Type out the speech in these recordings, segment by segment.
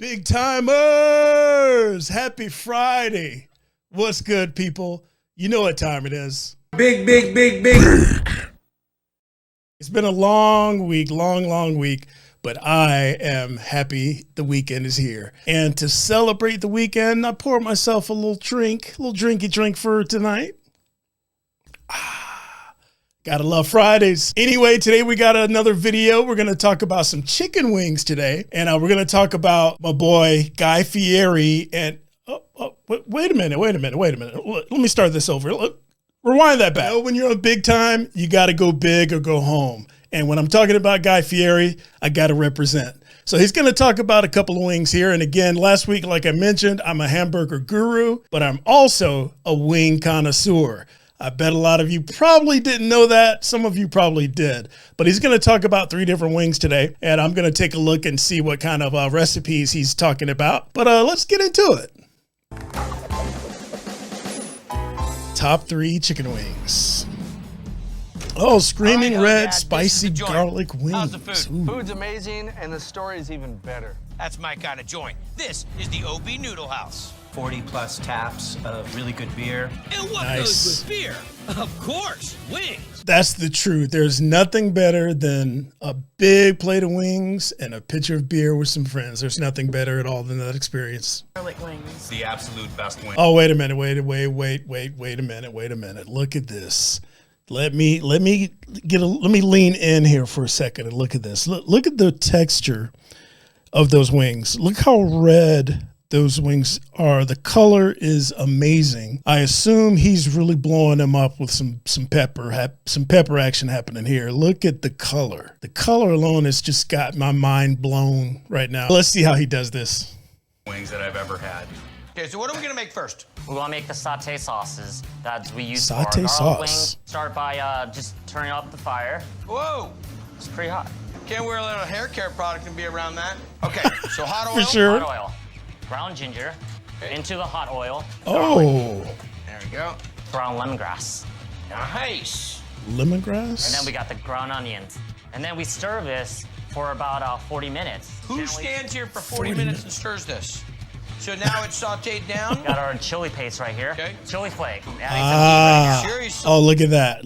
Big timers! Happy Friday. What's good, people? You know what time it is. Big. It's been a long week, long week, but I am happy the weekend is here. And to celebrate the weekend, I poured myself a little drinky drink for tonight. Gotta love Fridays. Anyway, today we got another video. We're gonna talk about some chicken wings today. And we're gonna talk about my boy, Guy Fieri. And, wait a minute. Let me start this over. Rewind that back. When you're on Big Time, you gotta go big or go home. And when I'm talking about Guy Fieri, I gotta represent. So he's gonna talk about a couple of wings here. And again, last week, like I mentioned, I'm a hamburger guru, but I'm also a wing connoisseur. I bet a lot of you probably didn't know that. Some of you probably did. But he's going to talk about 3 different wings today. And I'm going to take a look and see what kind of recipes he's talking about. But let's get into it. Top 3 chicken wings. Oh, screaming red, spicy garlic wings. How's the food? Ooh. Food's amazing, and the story is even better. That's my kind of joint. This is the OB Noodle House. 40+ taps of really good beer. And what goes with beer? Of course, wings. That's the truth. There's nothing better than a big plate of wings and a pitcher of beer with some friends. There's nothing better at all than that experience. Garlic wings. The absolute best wing. Oh, wait a minute. Wait a minute. Look at this. Let me lean in here for a second and look at this. Look at the texture of those wings. Look how red those wings are. The color is amazing. I assume he's really blowing them up with some pepper action happening here. Look at the color. The color alone has just got my mind blown right now. Let's see how he does this. Wings that I've ever had. Okay, so what are we gonna make first? We want to make the sauté sauces that we use for Sauté our sauce. garlic wings. Start by just turning up the fire. Whoa! It's pretty hot. Can't wear a little hair care product and be around that. Okay, so hot oil. For sure. Hot oil. Ground ginger into the hot oil. Oh, There we go. Ground lemongrass. Nice. lemongrass? And then we got the ground onions. And then we stir this for about 40 minutes. Who stands here for 40 minutes and stirs this? So now it's sauteed down. Got our chili paste right here. Okay. Chili flake. Adding some heat right Sure, Oh, look at that.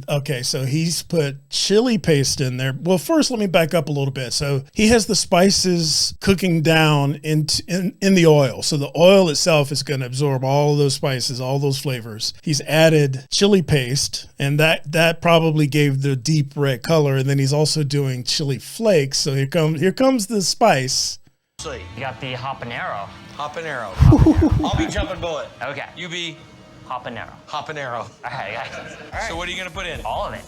Okay, so he's put chili paste in there. Well, first, let me back up a little bit. So he has the spices cooking down in the oil. So the oil itself is going to absorb all of those spices, all those flavors. He's added chili paste, and that probably gave the deep red color. And then he's also doing chili flakes. So here comes the spice. You got the habanero. Habanero. I'll be jumping bullet. Okay. You be Habanero. habanero. All right. So what are you gonna put in? All of it.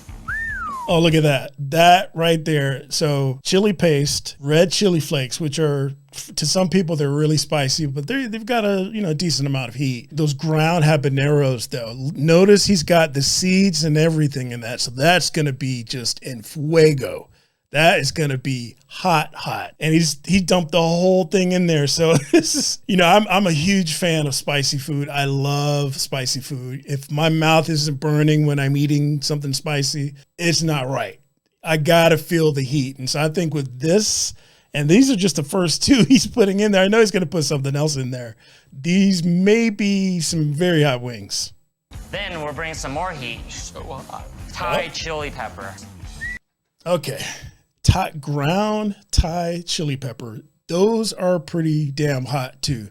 Oh, look at that. That right there. So chili paste, red chili flakes, which are, to some people, they're really spicy, but they've got a decent amount of heat. Those ground habaneros, though, notice he's got the seeds and everything in that. So that's going to be just en fuego. That is going to be hot. And he dumped the whole thing in there. So this is, I'm a huge fan of spicy food. I love spicy food. If my mouth isn't burning when I'm eating something spicy, it's not right. I got to feel the heat. And so I think with this, and these are just the first 2 he's putting in there. I know he's going to put something else in there. These may be some very hot wings. Then we're bringing some more heat. So hot. Thai chili pepper. Okay. Ground Thai chili pepper. Those are pretty damn hot too.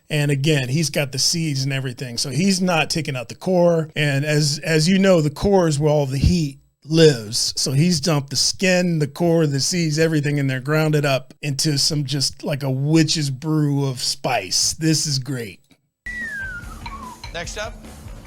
And again, he's got the seeds and everything. So he's not taking out the core. And as you know, the core is where all the heat lives. So he's dumped the skin, the core, the seeds, everything in there, ground it up into some just like a witch's brew of spice. This is great. Next up.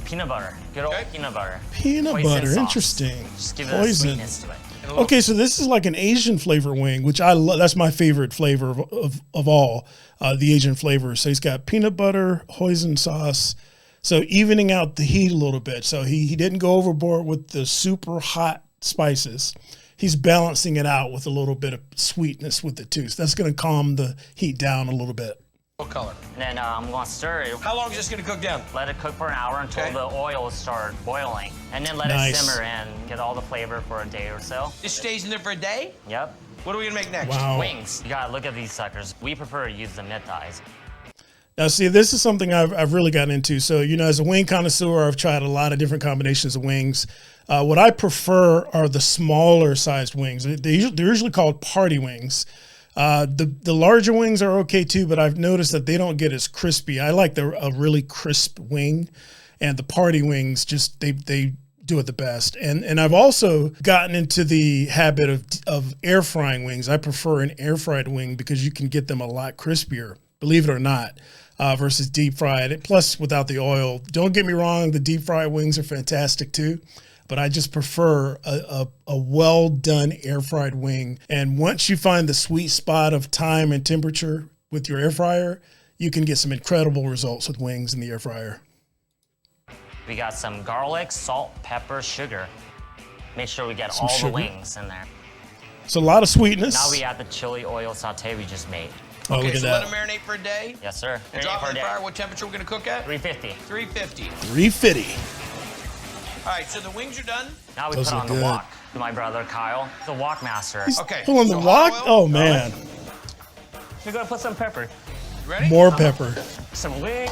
Peanut butter. Good old peanut butter. Peanut Poison butter, sauce. interesting. Just give it a sweetness to it. Okay, so this is like an Asian flavor wing, which I love. That's my favorite flavor of all, the Asian flavors. So he's got peanut butter, hoisin sauce, so evening out the heat a little bit. So he didn't go overboard with the super hot spices. He's balancing it out with a little bit of sweetness with it too. So that's going to calm the heat down a little bit. What color? And then I'm going to stir it. How long is this gonna cook down? Let it cook for an hour until the oil starts boiling. And then let it simmer and get all the flavor for a day or so. This stays in there for a day? Yep. What are we gonna make next? Wow. Wings. You gotta look at these suckers. We prefer to use the mid thighs. Now, see, this is something I've really gotten into. So, you know, as a wing connoisseur, I've tried a lot of different combinations of wings. What I prefer are the smaller sized wings. They're usually called party wings. The larger wings are okay too, but I've noticed that they don't get as crispy. I like a really crisp wing, and the party wings just they do it the best. And I've also gotten into the habit of air frying wings. I prefer an air fried wing because you can get them a lot crispier, believe it or not. Versus deep fried, plus without the oil. Don't get me wrong, the deep fried wings are fantastic too, but I just prefer a well done air fried wing. And once you find the sweet spot of time and temperature with your air fryer, you can get some incredible results with wings in the air fryer. We got some garlic, salt, pepper, sugar. Make sure we get Some all sugar. the wings in there. It's a lot of sweetness. Now we add the chili oil saute we just made. Oh, Okay, look at so that. let them marinate for a day. Yes, sir. And drop it in the fryer. What temperature we're gonna cook at? 350. 350. 350. All right, so the wings are done. Now we Those put look on good. the wok. My brother Kyle, the wok master. Okay. Pulling the so wok? hot oil. Oh, man. We're gonna put some pepper, Ready? More pepper. some wings.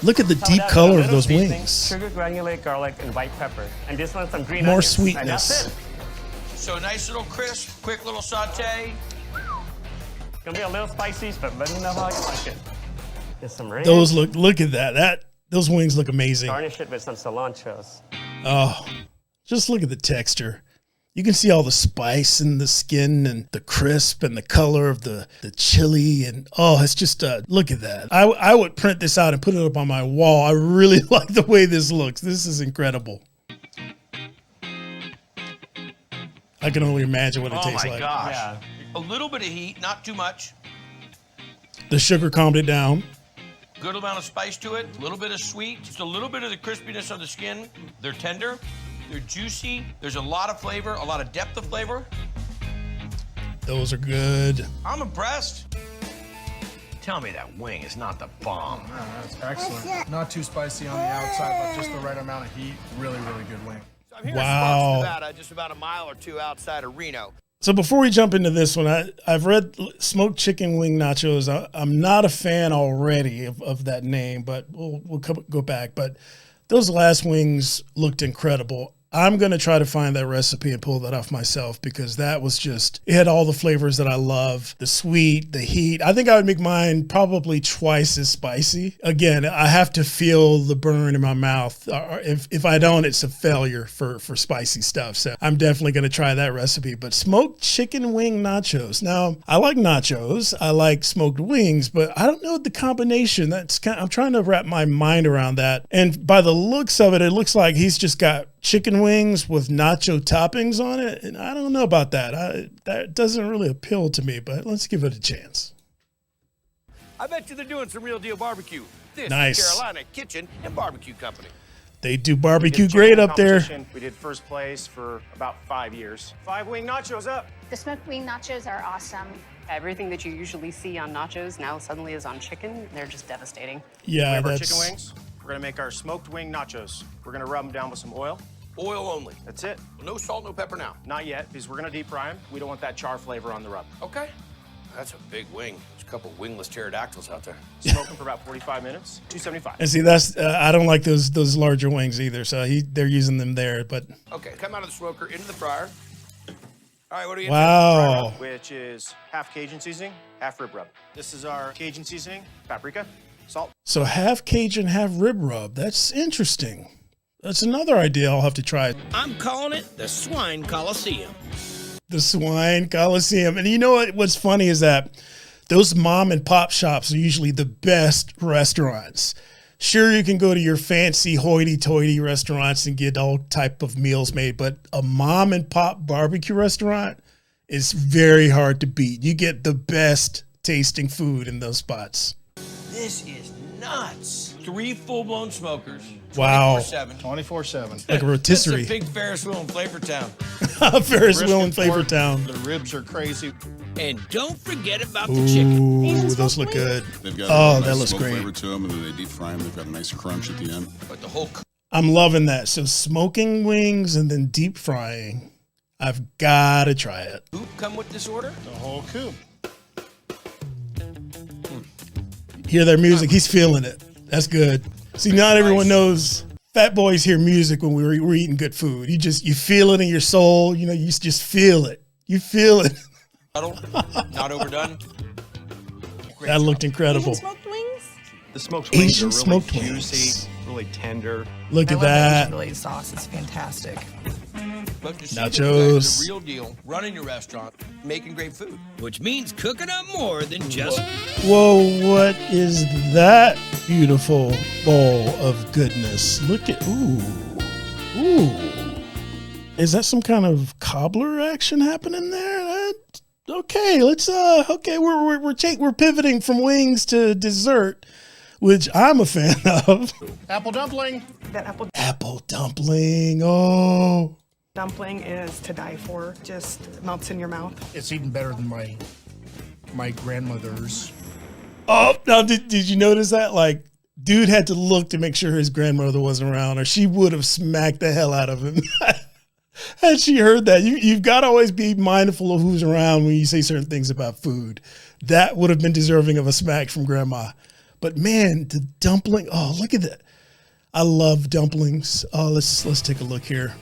Look at the Some deep that, color a of little those seasoning, wings. Sugar, granulate garlic, and white pepper. And this one, some green More onions. sweetness. And that's it. So a nice little crisp, quick little saute. Gonna be a little spicy, but let me know how you like it. Get some ranch. Those look at that. Those wings look amazing. Garnish it with some cilantros. Oh, just look at the texture. You can see all the spice in the skin and the crisp and the color of the chili. And oh, it's just, look at that. I would print this out and put it up on my wall. I really like the way this looks. This is incredible. I can only imagine what it Oh tastes my like. gosh. Yeah. A little bit of heat, not too much. The sugar calmed it down. Good amount of spice to it. A little bit of sweet. Just a little bit of the crispiness on the skin. They're tender. They're juicy. There's a lot of flavor, a lot of depth of flavor. Those are good. I'm impressed. Tell me that wing is not the bomb. That's excellent. Not too spicy on the outside, but just the right amount of heat. Really, really good wing. I'm here Wow. in Sparks, Nevada, just about a mile or two outside of Reno. So before we jump into this one, I've read smoked chicken wing nachos. I'm not a fan already of that name, but we'll go back. But those last wings looked incredible. I'm going to try to find that recipe and pull that off myself because that was just, it had all the flavors that I love, the sweet, the heat. I think I would make mine probably twice as spicy. Again, I have to feel the burn in my mouth. If I don't, it's a failure for spicy stuff. So I'm definitely going to try that recipe. But smoked chicken wing nachos. Now, I like nachos. I like smoked wings, but I don't know the combination. I'm trying to wrap my mind around that. And by the looks of it, it looks like he's just got chicken wings with nacho toppings on it, and I don't know about that. That doesn't really appeal to me, but let's give it a chance. I bet you they're doing some real deal barbecue. This Nice. is Carolina Kitchen and Barbecue Company. They do barbecue great up there. We did first place for about 5 years. 5-wing nachos up. The smoked wing nachos are awesome. Everything that you usually see on nachos now suddenly is on chicken. They're just devastating. We Yeah, have our that's chicken wings. We're gonna make our smoked wing nachos. We're gonna rub them down with some oil. Oil only. That's it. No salt, no pepper now. Not yet, because we're gonna deep fry them. We don't want that char flavor on the rub. Okay. That's a big wing. There's a couple wingless pterodactyls out there. Smoke them for about 45 minutes. 275. and see that's I don't like those larger wings either. So they're using them there, but Okay, come out of the smoker into the fryer. All right, what are you wow. Which is half Cajun seasoning, half rib rub. This is our Cajun seasoning, paprika, salt. So half Cajun, half rib rub. That's interesting. That's another idea I'll have to try. I'm calling it the Swine Coliseum. The Swine Coliseum. And you know what's funny is that those mom and pop shops are usually the best restaurants. Sure, you can go to your fancy hoity-toity restaurants and get all type of meals made, but a mom and pop barbecue restaurant is very hard to beat. You get the best tasting food in those spots. This is nuts. 3 full-blown smokers. Wow. 24/7. 24/7. Like a This rotisserie. is a big Ferris wheel in Flavortown. Ferris wheel in Brisket pork, Flavortown. The ribs are crazy. And don't forget about the chicken. Ooh, those look good. They've got Oh, a that nice looks smoke great. flavor to them, and then they deep fry them. They've got a nice crunch at the end. But the whole I'm loving that. So smoking wings and then deep frying. I've got to try it. Coop come with this order? The whole coop. Hear their music. He's feeling it. That's good. See, not everyone knows fat boys hear music when we're eating good food. You feel it in your soul. You know, you just feel it. You feel it. Not overdone. That looked incredible. Asian smoked wings? The smoked wings Asian are really smoked juicy, really tender. Look at that. Chili sauce is fantastic. But to see Nachos. the real deal, running your restaurant, making great food. Which means cooking up more than just... Whoa, what is that beautiful bowl of goodness? Look at, ooh. Is that some kind of cobbler action happening there? Okay, let's, we're pivoting from wings to dessert, which I'm a fan of. Apple dumpling. That Apple dumpling, oh. dumpling is to die for. Just melts in your mouth. It's even better than my grandmother's. Oh, now did you notice that? Like, dude had to look to make sure his grandmother wasn't around, or she would have smacked the hell out of him. Had she heard that? You've got to always be mindful of who's around when you say certain things about food. That would have been deserving of a smack from grandma. But man, the dumpling, oh, look at that. I love dumplings. Oh, let's take a look here.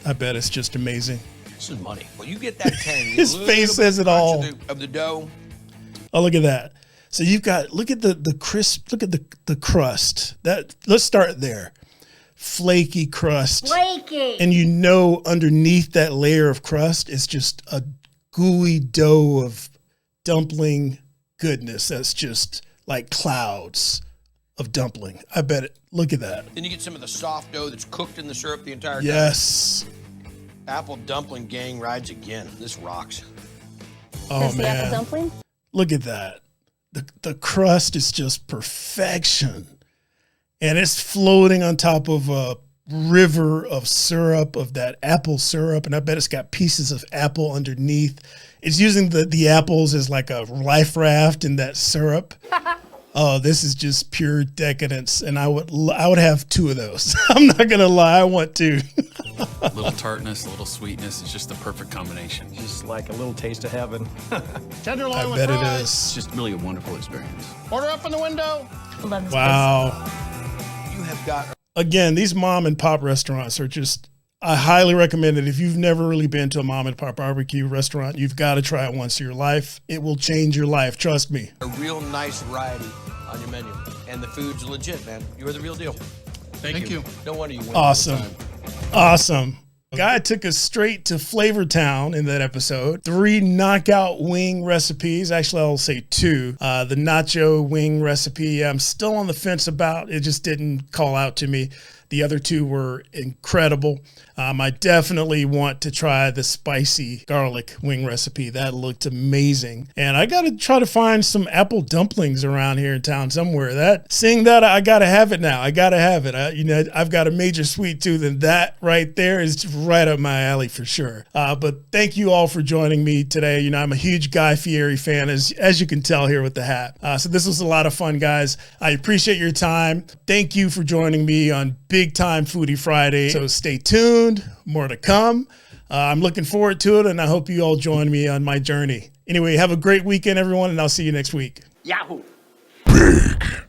I bet it's just amazing. This is money. Well, you get that tang. His face says it all. Of the dough. Oh, look at that. So you've got, look at the crisp, look at the crust. Let's start there. Flaky crust. Flaky. And you know underneath that layer of crust is just a gooey dough of dumpling goodness. That's just like clouds of dumpling. I bet it. Look at that. Then you get some of the soft dough that's cooked in the syrup the entire time. Yes. Apple dumpling gang rides again. This rocks. Oh, man. Apple dumpling? Look at that. The crust is just perfection. And it's floating on top of a river of syrup, of that apple syrup. And I bet it's got pieces of apple underneath. It's using the apples as like a life raft in that syrup. Oh, this is just pure decadence. And I would have 2 of those. I'm not going to lie. I want 2. A little tartness, a little sweetness. It's just the perfect combination. Just like a little taste of heaven. Tenderloin I with bet it fries. It's just really a wonderful experience. Order up in the window. Wow. You have got... Again, these mom and pop restaurants are just, I highly recommend it. If you've never really been to a mom and pop barbecue restaurant, you've got to try it once in your life. It will change your life. Trust me. A real nice variety on your menu. And the food's legit, man. You're the real deal. Thank you. No wonder you win. Awesome. Awesome. Guy took us straight to Flavor Town in that episode. 3 knockout wing recipes. Actually, I'll say 2. The nacho wing recipe, I'm still on the fence about. It just didn't call out to me. The other 2 were incredible. I definitely want to try the spicy garlic wing recipe. That looked amazing. And I got to try to find some apple dumplings around here in town somewhere. Seeing that, I got to have it now. I got to have it. I've got a major sweet tooth, and that right there is right up my alley for sure. But thank you all for joining me today. I'm a huge Guy Fieri fan, as you can tell here with the hat. So this was a lot of fun, guys. I appreciate your time. Thank you for joining me on Big Time Foodie Friday. So stay tuned. More to come. I'm looking forward to it, and I hope you all join me on my journey. Anyway, have a great weekend, everyone, and I'll see you next week. Yahoo! Big